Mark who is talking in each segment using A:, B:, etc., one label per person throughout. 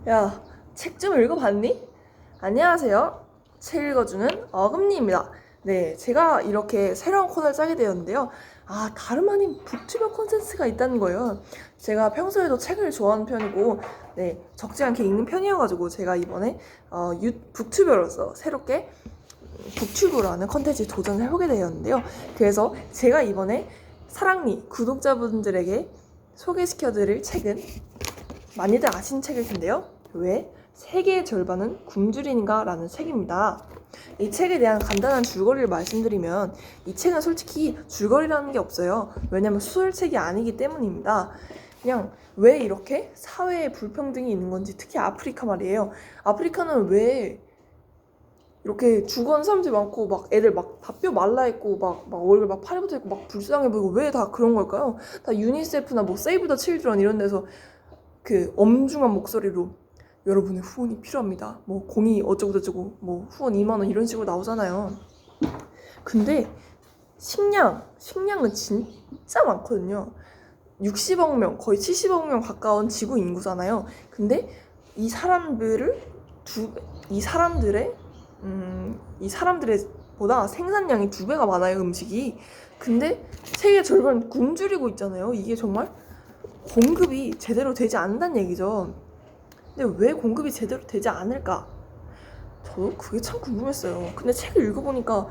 A: 야, 책 좀 읽어봤니? 안녕하세요. 책 읽어주는 어금니입니다. 네, 제가 이렇게 새로운 코너를 짜게 되었는데요. 다름 아닌 북튜버 콘텐츠가 있다는 거예요. 제가 평소에도 책을 좋아하는 편이고, 네, 적지 않게 읽는 편이어가지고, 제가 이번에 북튜버로서 새롭게 북튜브라는 컨텐츠에 도전을 해보게 되었는데요. 그래서 제가 이번에 사랑니 구독자분들에게 소개시켜드릴 책은 많이들 아시는 책일 텐데요. 왜 세계의 절반은 굶주린가? 라는 책입니다. 이 책에 대한 간단한 줄거리를 말씀드리면 이 책은 솔직히 줄거리라는 게 없어요. 왜냐면 소설책이 아니기 때문입니다. 그냥 왜 이렇게 사회에 불평등이 있는 건지, 특히 아프리카 말이에요. 아프리카는 왜 이렇게 죽어가는 사람들이 많고 막 애들 막 다 뼈 말라 있고 막 얼굴 막 파리부터 있고 막 불쌍해 보이고 왜 다 그런 걸까요? 다 유니세프나 뭐 세이브 더 칠드런 이런 데서 그 엄중한 목소리로 여러분의 후원이 필요합니다. 뭐 공이 어쩌고저쩌고 뭐 후원 2만 원 이런 식으로 나오잖아요. 근데 식량은 진짜 많거든요. 60억 명, 거의 70억 명 가까운 지구 인구잖아요. 근데 이 사람들을 이 사람들의 보다 생산량이 2배가 많아요, 음식이. 근데 세계 절반 굶주리고 있잖아요. 이게 정말 공급이 제대로 되지 않는다는 얘기죠. 근데 왜 공급이 제대로 되지 않을까? 저도 그게 참 궁금했어요. 근데 책을 읽어보니까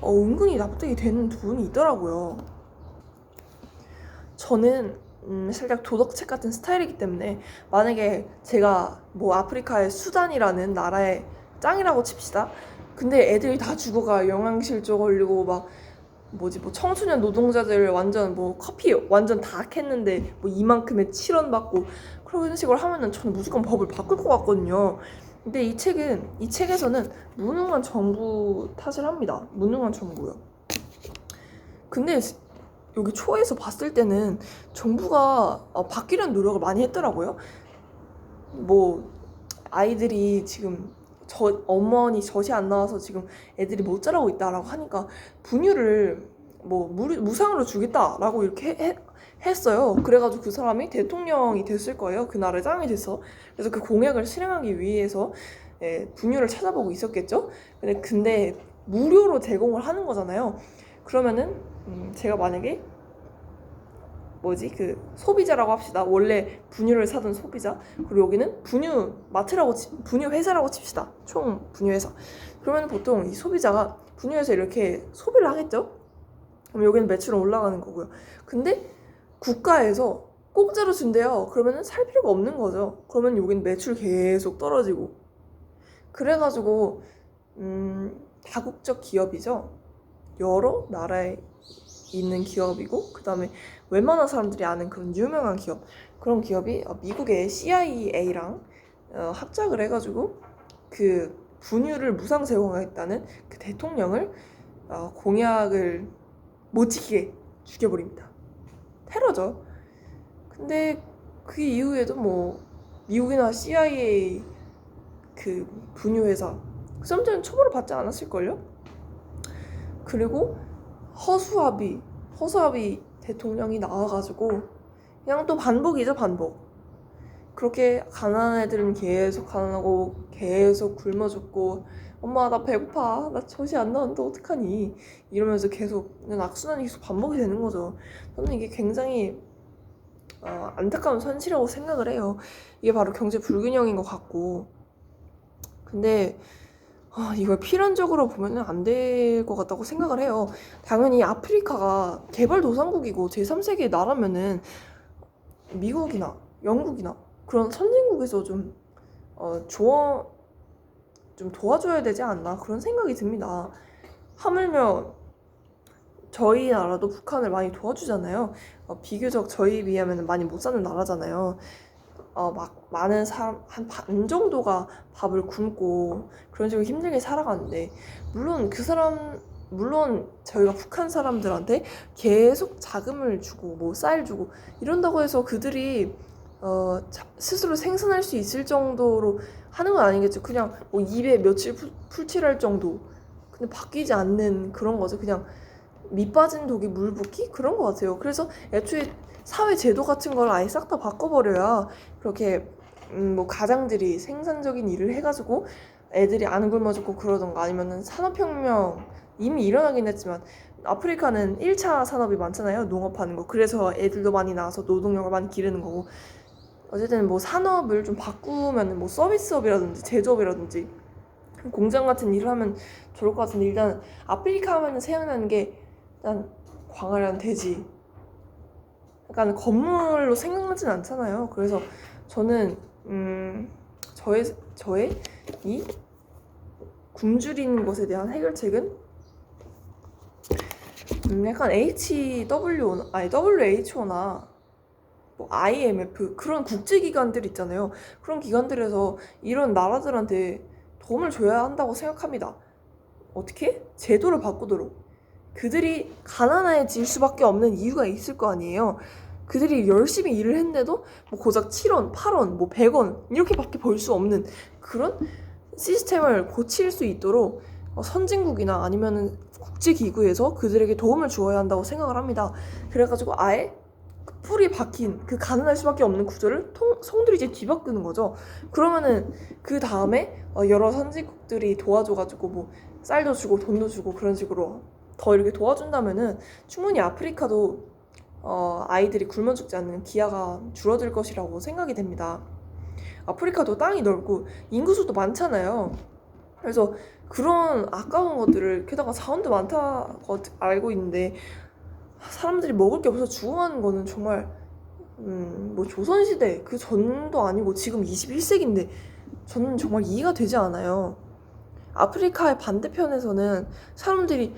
A: 은근히 납득이 되는 부분이 있더라고요. 저는 살짝 도덕책 같은 스타일이기 때문에 만약에 제가 뭐 아프리카의 수단이라는 나라의 짱이라고 칩시다. 근데 애들이 다 죽어가 영양실조 걸리고 막 뭐 청소년 노동자들 완전 뭐 커피 완전 다 캤는데 뭐 이만큼의 7원 받고 그런 식으로 하면은 저는 무조건 법을 바꿀 것 같거든요. 근데 이 책에서는 무능한 정부 탓을 합니다. 무능한 정부요. 근데 여기 초에서 봤을 때는 정부가 바뀌려는 노력을 많이 했더라고요. 뭐 아이들이 지금 어머니 젖이 안 나와서 지금 애들이 못 자라고 있다라고 하니까 분유를 뭐 무상으로 주겠다라고 이렇게 했어요. 그래가지고 그 사람이 대통령이 됐을 거예요. 그 나라의 짱이 됐어. 그래서 그 공약을 실행하기 위해서 분유를 찾아보고 있었겠죠. 근데 무료로 제공을 하는 거잖아요. 그러면은 제가 만약에 소비자라고 합시다. 원래 분유를 사던 소비자. 그리고 여기는 분유 회사라고 칩시다. 총 분유 회사. 그러면 보통 이 소비자가 분유회사 이렇게 소비를 하겠죠? 그럼 여기는 매출은 올라가는 거고요. 근데 국가에서 공짜로 준대요. 그러면은 살 필요가 없는 거죠. 그러면 여기는 매출 계속 떨어지고. 그래가지고 다국적 기업이죠. 여러 나라에 있는 기업이고, 그 다음에 웬만한 사람들이 아는 그런 유명한 기업, 그런 기업이 미국의 CIA랑 합작을 해가지고 그 분유를 무상 제공하겠다는 그 대통령을 공약을 못 지키게 죽여버립니다. 테러죠. 근데 그 이후에도 뭐 미국이나 CIA 그 분유 회사 그 사람들은 처벌을 받지 않았을걸요? 그리고 허수아비 대통령이 나와가지고 그냥 또 반복이죠, 반복. 그렇게 가난한 애들은 계속 가난하고 계속 굶어 죽고, 엄마 나 배고파, 나 젖이 안 나오는데 어떡하니, 이러면서 계속 그냥 악순환이 계속 반복이 되는 거죠. 저는 이게 굉장히 안타까운 현실이라고 생각을 해요. 이게 바로 경제 불균형인 것 같고. 근데 이걸 필연적으로 보면 안 될 것 같다고 생각을 해요. 당연히 아프리카가 개발도상국이고 제3세계 나라면은 미국이나 영국이나 그런 선진국에서 좀 도와줘야 되지 않나, 그런 생각이 듭니다. 하물며 저희 나라도 북한을 많이 도와주잖아요. 비교적 저희 비하면 많이 못 사는 나라잖아요. 막 많은 사람 한 반 정도가 밥을 굶고 그런 식으로 힘들게 살아가는데, 물론 저희가 북한 사람들한테 계속 자금을 주고 뭐 쌀 주고 이런다고 해서 그들이 스스로 생산할 수 있을 정도로 하는 건 아니겠죠. 그냥 뭐 입에 며칠 풀칠할 정도. 근데 바뀌지 않는 그런 거죠. 그냥 밑 빠진 독이 물 붓기 그런 것 같아요. 그래서 애초에 사회 제도 같은 걸 아예 싹 다 바꿔버려야 그렇게 뭐 가장들이 생산적인 일을 해가지고 애들이 안 굶어 죽고 그러던가, 아니면은 산업혁명 이미 일어나긴 했지만 아프리카는 1차 산업이 많잖아요. 농업하는 거. 그래서 애들도 많이 나와서 노동력을 많이 기르는 거고, 어쨌든 뭐 산업을 좀 바꾸면 뭐 서비스업이라든지 제조업이라든지 공장 같은 일을 하면 좋을 것 같은데, 일단 아프리카 하면 생각나는 게 일단 광활한 대지, 약간 건물로 생각나진 않잖아요. 그래서 저는 저의 이 굶주리는 것에 대한 해결책은 약간 WHO나 뭐 IMF 그런 국제기관들 있잖아요. 그런 기관들에서 이런 나라들한테 도움을 줘야 한다고 생각합니다. 어떻게? 제도를 바꾸도록. 그들이 가난해질 수밖에 없는 이유가 있을 거 아니에요. 그들이 열심히 일을 했는데도 뭐 고작 7원, 8원, 뭐 100원 이렇게밖에 벌 수 없는 그런 시스템을 고칠 수 있도록 선진국이나 아니면은 국제기구에서 그들에게 도움을 주어야 한다고 생각을 합니다. 그래가지고 아예 뿌리 박힌 그 가난할 수밖에 없는 구조를 송두리째 뒤바꾸는 거죠. 그러면은 그 다음에 여러 선진국들이 도와줘가지고 뭐 쌀도 주고 돈도 주고 그런 식으로 더 이렇게 도와준다면은 충분히 아프리카도 아이들이 굶어 죽지 않는 기아가 줄어들 것이라고 생각이 됩니다. 아프리카도 땅이 넓고 인구수도 많잖아요. 그래서 그런 아까운 것들을, 게다가 자원도 많다고 알고 있는데 사람들이 먹을 게 없어서 죽어가는 거는 정말 뭐 조선시대 그 전도 아니고 지금 21세기인데 저는 정말 이해가 되지 않아요. 아프리카의 반대편에서는 사람들이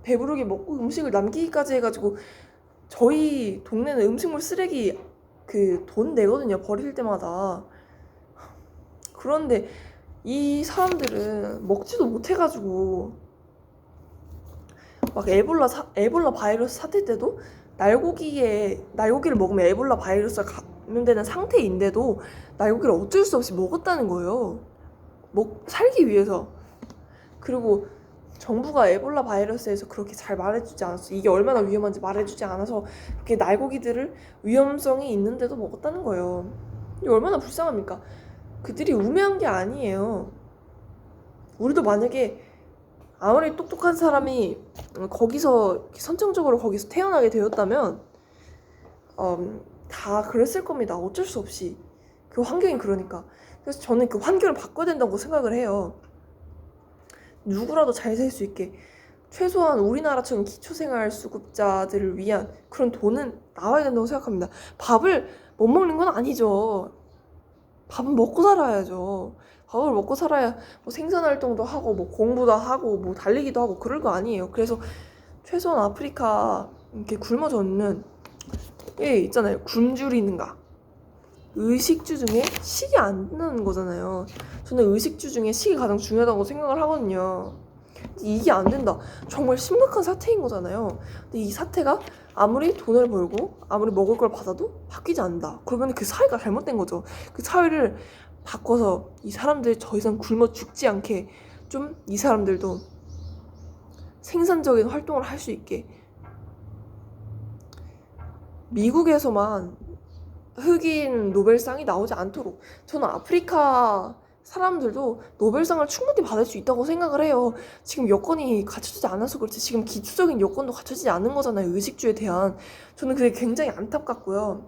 A: 배부르게 먹고 음식을 남기기까지 해가지고, 저희 동네는 음식물 쓰레기 그 돈 내거든요, 버릴 때마다. 그런데 이 사람들은 먹지도 못해가지고 막 에볼라 바이러스 사태 때도 날고기를 먹으면 에볼라 바이러스가 감염되는 상태인데도 날고기를 어쩔 수 없이 먹었다는 거예요. 살기 위해서. 그리고 정부가 에볼라 바이러스에서 그렇게 잘 말해주지 않았어. 이게 얼마나 위험한지 말해주지 않아서 그렇게 날고기들을 위험성이 있는데도 먹었다는 거예요. 이게 얼마나 불쌍합니까? 그들이 우매한 게 아니에요. 우리도 만약에 아무리 똑똑한 사람이 거기서 선천적으로 거기서 태어나게 되었다면 다 그랬을 겁니다. 어쩔 수 없이. 그 환경이 그러니까. 그래서 저는 그 환경을 바꿔야 된다고 생각을 해요. 누구라도 잘 살 수 있게 최소한 우리나라처럼 기초생활수급자들을 위한 그런 돈은 나와야 된다고 생각합니다. 밥을 못 먹는 건 아니죠. 밥은 먹고 살아야죠. 밥을 먹고 살아야 뭐 생산활동도 하고 뭐 공부도 하고 뭐 달리기도 하고 그럴 거 아니에요. 그래서 최소한 아프리카 이렇게 굶어 죽는 게 있잖아요. 굶주리는가. 의식주 중에 식이 안 나는 거잖아요. 저는 의식주 중에 식이 가장 중요하다고 생각을 하거든요. 이게 안 된다. 정말 심각한 사태인 거잖아요. 근데 이 사태가 아무리 돈을 벌고 아무리 먹을 걸 받아도 바뀌지 않는다. 그러면 그 사회가 잘못된 거죠. 그 사회를 바꿔서 이 사람들이 더 이상 굶어 죽지 않게 좀 이 사람들도 생산적인 활동을 할 수 있게, 미국에서만 흑인 노벨상이 나오지 않도록, 저는 아프리카 사람들도 노벨상을 충분히 받을 수 있다고 생각을 해요. 지금 여건이 갖춰지지 않아서 그렇지, 지금 기초적인 여건도 갖춰지지 않은 거잖아요. 의식주에 대한. 저는 그게 굉장히 안타깝고요.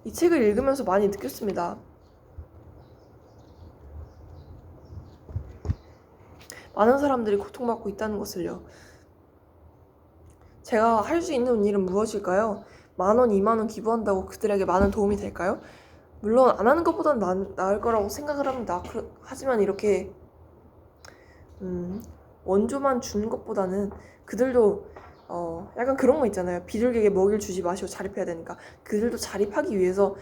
A: 이 책을 읽으면서 많이 느꼈습니다. 많은 사람들이 고통받고 있다는 것을요. 제가 할 수 있는 일은 무엇일까요? 10,000원, 20,000원 기부한다고 그들에게 많은 도움이 될까요? 물론 안 하는 것보단 나을 거라고 생각을 합니다. 하지만 이렇게 원조만 주는 것보다는 그들도 약간 그런 거 있잖아요. 비둘기에게 먹이를 주지 마시고 자립해야 되니까. 그들도 자립하기 위해서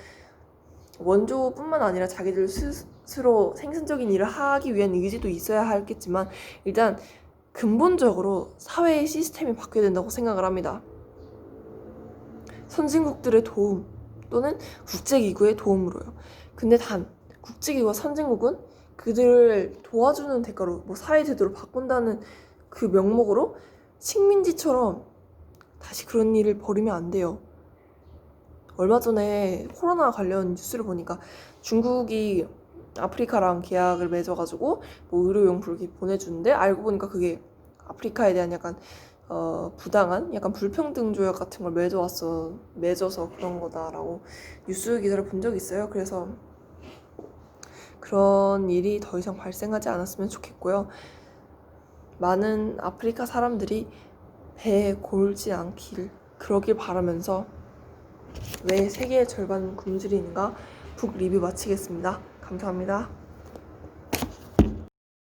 A: 원조뿐만 아니라 자기들 스스로 생산적인 일을 하기 위한 의지도 있어야 하겠지만, 일단 근본적으로 사회의 시스템이 바뀌어야 된다고 생각을 합니다. 선진국들의 도움 또는 국제기구의 도움으로요. 근데 단 국제기구와 선진국은 그들을 도와주는 대가로 뭐 사회 제도를 바꾼다는 그 명목으로 식민지처럼 다시 그런 일을 벌이면 안 돼요. 얼마 전에 코로나 관련 뉴스를 보니까 중국이 아프리카랑 계약을 맺어가지고 뭐 의료용품을 이렇게 보내주는데 알고 보니까 그게 아프리카에 대한 약간 부당한 약간 불평등 조약 같은 걸 맺어서 그런 거다라고 뉴스 기사를 본 적이 있어요. 그래서 그런 일이 더 이상 발생하지 않았으면 좋겠고요. 많은 아프리카 사람들이 배에 골지 않길 그러길 바라면서 왜 세계의 절반은 굶주리는가 북 리뷰 마치겠습니다. 감사합니다.